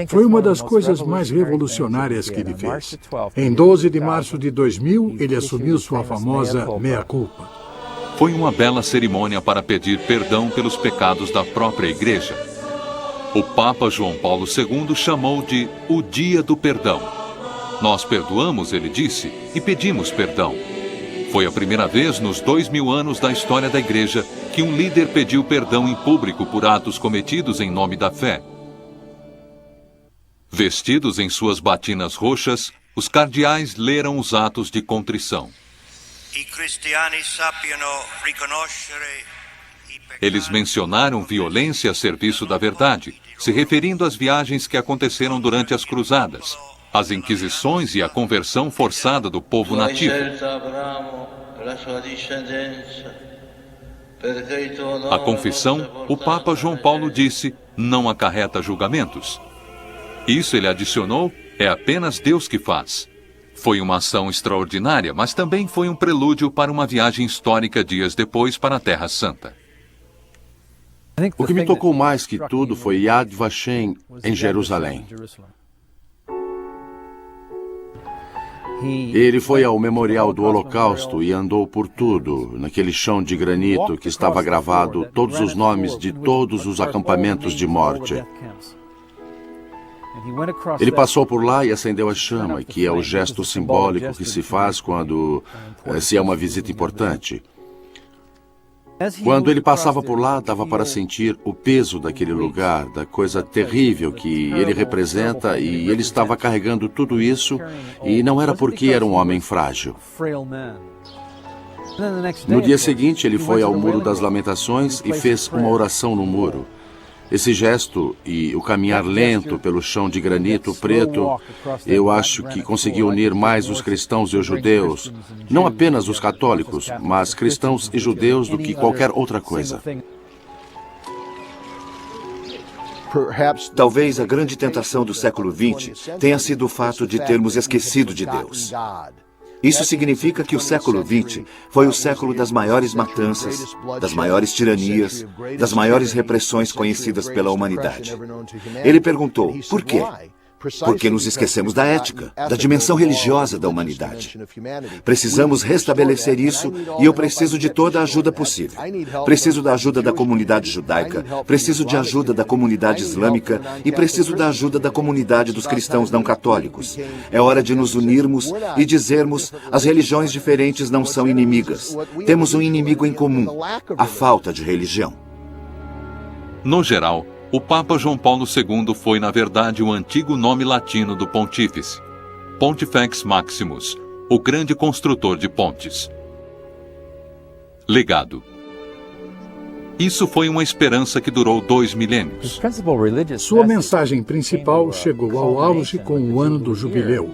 I: Foi uma das coisas mais revolucionárias que ele fez. Em 12 de março de 2000, ele assumiu sua famosa meia-culpa.
B: Foi uma bela cerimônia para pedir perdão pelos pecados da própria igreja. O Papa João Paulo II chamou de o Dia do Perdão. Nós perdoamos, ele disse, e pedimos perdão. Foi a primeira vez nos 2000 anos da história da igreja que um líder pediu perdão em público por atos cometidos em nome da fé. Vestidos em suas batinas roxas, os cardeais leram os atos de contrição. Eles mencionaram violência a serviço da verdade, se referindo às viagens que aconteceram durante as cruzadas, as inquisições e a conversão forçada do povo nativo. A confissão, o Papa João Paulo disse, não acarreta julgamentos. Isso, ele adicionou, é apenas Deus que faz. Foi uma ação extraordinária, mas também foi um prelúdio para uma viagem histórica dias depois para a Terra Santa.
N: O que me tocou mais que tudo foi Yad Vashem, em Jerusalém. Ele foi ao memorial do Holocausto e andou por tudo, naquele chão de granito que estava gravado todos os nomes de todos os acampamentos de morte. Ele passou por lá e acendeu a chama, que é o gesto simbólico que se faz quando se é uma visita importante. Quando ele passava por lá, dava para sentir o peso daquele lugar, da coisa terrível que ele representa, e ele estava carregando tudo isso, e não era porque era um homem frágil. No dia seguinte, ele foi ao Muro das Lamentações e fez uma oração no muro. Esse gesto e o caminhar lento pelo chão de granito preto, eu acho que conseguiu unir mais os cristãos e os judeus, não apenas os católicos, mas cristãos e judeus do que qualquer outra coisa.
F: Talvez a grande tentação do século XX tenha sido o fato de termos esquecido de Deus. Isso significa que o século XX foi o século das maiores matanças, das maiores tiranias, das maiores repressões conhecidas pela humanidade. Ele perguntou, por quê? Porque nos esquecemos da ética, da dimensão religiosa da humanidade. Precisamos restabelecer isso e eu preciso de toda a ajuda possível. Preciso da ajuda da comunidade judaica, preciso de ajuda da comunidade islâmica e preciso da ajuda da comunidade dos cristãos não católicos. É hora de nos unirmos e dizermos: as religiões diferentes não são inimigas. Temos um inimigo em comum: a falta de religião.
B: No geral, o Papa João Paulo II foi, na verdade, o antigo nome latino do pontífice, Pontifex Maximus, o grande construtor de pontes. Legado. Isso foi uma esperança que durou 2 milênios.
I: Sua mensagem principal chegou ao auge com o ano do jubileu.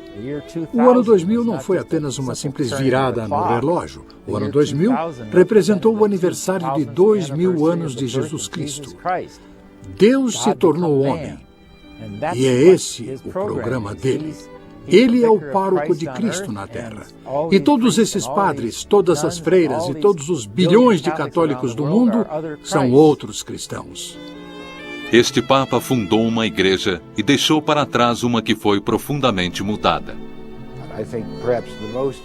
I: O ano 2000 não foi apenas uma simples virada no relógio. O ano 2000 representou o aniversário de 2000 anos de Jesus Cristo. Deus se tornou homem. E é esse o programa dele. Ele é o pároco de Cristo na Terra. E todos esses padres, todas as freiras e todos os bilhões de católicos do mundo são outros cristãos.
B: Este Papa fundou uma igreja e deixou para trás uma que foi profundamente mudada.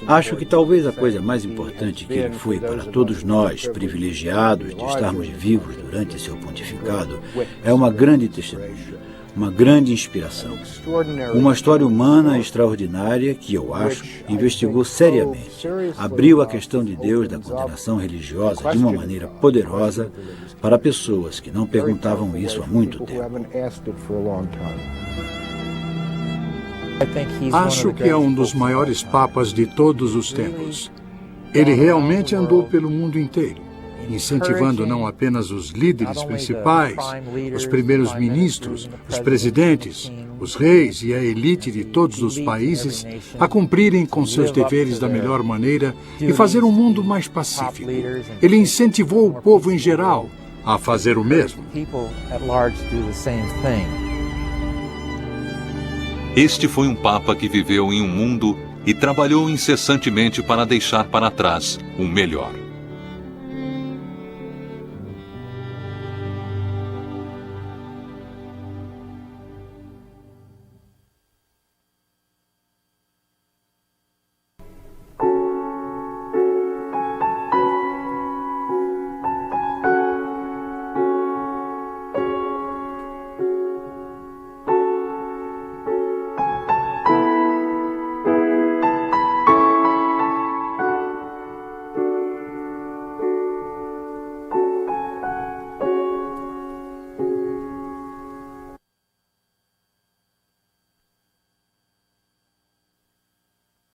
E: Acho que talvez a coisa mais importante que ele foi para todos nós, privilegiados de estarmos vivos durante seu pontificado, é uma grande testemunha, uma grande inspiração. Uma história humana extraordinária que, eu acho, investigou seriamente, abriu a questão de Deus da condenação religiosa de uma maneira poderosa para pessoas que não perguntavam isso há muito tempo.
I: Acho que é um dos maiores papas de todos os tempos. Ele realmente andou pelo mundo inteiro, incentivando não apenas os líderes principais, os primeiros ministros, os presidentes, os reis e a elite de todos os países a cumprirem com seus deveres da melhor maneira e fazer um mundo mais pacífico. Ele incentivou o povo em geral a fazer o mesmo.
B: Este foi um Papa que viveu em um mundo e trabalhou incessantemente para deixar para trás um melhor.